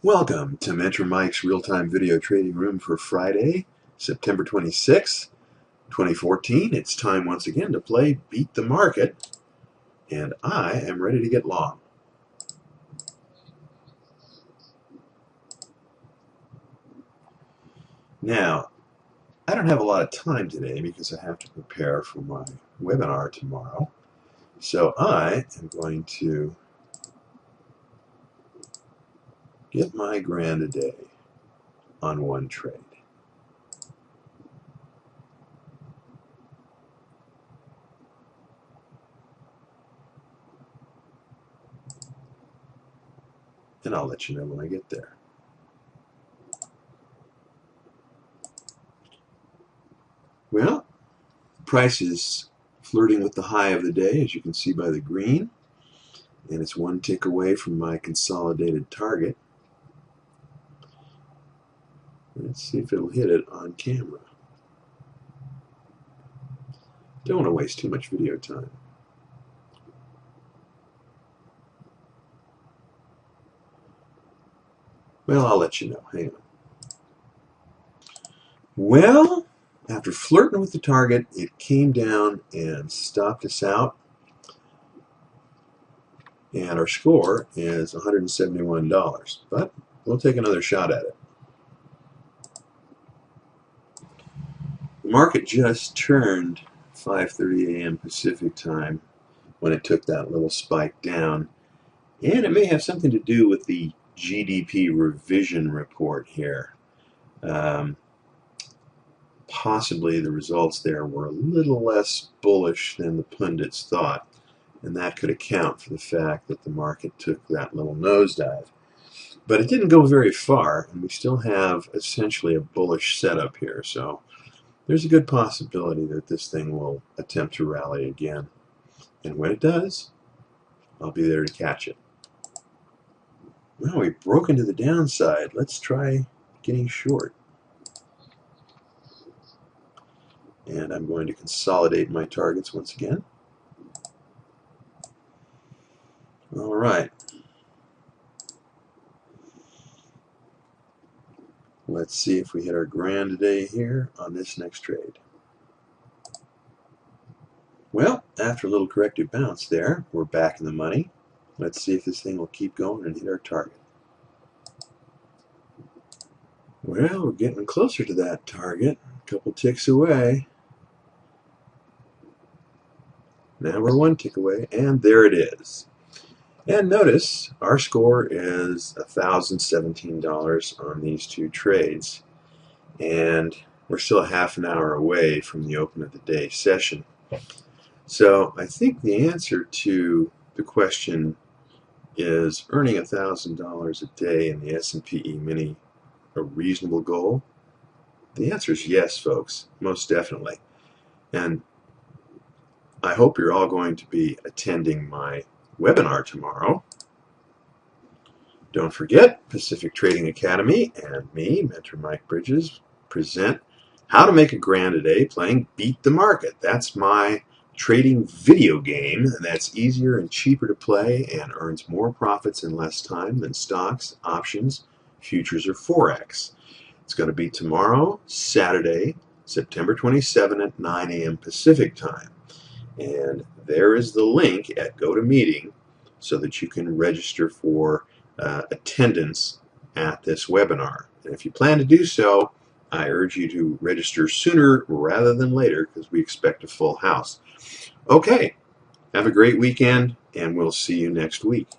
Welcome to Mentor Mike's Real-Time Video Trading Room for Friday, September 26, 2014. It's time once again to play Beat the Market, and I am ready to get long. Now, I don't have a lot of time today because I have to prepare for my webinar tomorrow, so I am going to get my grand a day on one trade. And I'll let you know when I get there. Well, price is flirting with the high of the day, as you can see by the green, and it's one tick away from my consolidated target. Let's see if it'll hit it on camera. Don't want to waste too much video time. Well, I'll let you know. Hang on. Well, after flirting with the target, it came down and stopped us out. And our score is $171. But we'll take another shot at it. The market just turned 5:30 a.m. Pacific time when it took that little spike down. And it may have something to do with the GDP revision report here. Possibly the results there were a little less bullish than the pundits thought, and that could account for the fact that the market took that little nosedive. But it didn't go very far, and we still have essentially a bullish setup here, so there's a good possibility that this thing will attempt to rally again. And when it does, I'll be there to catch it. Well, we broke into the downside. Let's try getting short. And I'm going to consolidate my targets once again. All right. Let's see if we hit our grand today here on this next trade. Well, after a little corrective bounce there, we're back in the money. Let's see if this thing will keep going and hit our target. Well, we're getting closer to that target. A couple ticks away. Now we're one tick away, and there it is. And notice our score is $1,017 on these two trades. And we're still half an hour away from the open of the day session. So I think the answer to the question is earning $1,000 a day in the S&P E-mini a reasonable goal? The answer is yes, folks, most definitely. And I hope you're all going to be attending my webinar tomorrow. Don't forget, Pacific Trading Academy and me, Mentor Mike Bridges, present How to Make a Grand a Day playing Beat the Market. That's my trading video game that's easier and cheaper to play and earns more profits in less time than stocks, options, futures, or Forex. It's going to be tomorrow, Saturday, September 27 at 9 a.m. Pacific time. And there is the link at GoToMeeting so that you can register for attendance at this webinar. And if you plan to do so, I urge you to register sooner rather than later because we expect a full house. Okay, have a great weekend, and we'll see you next week.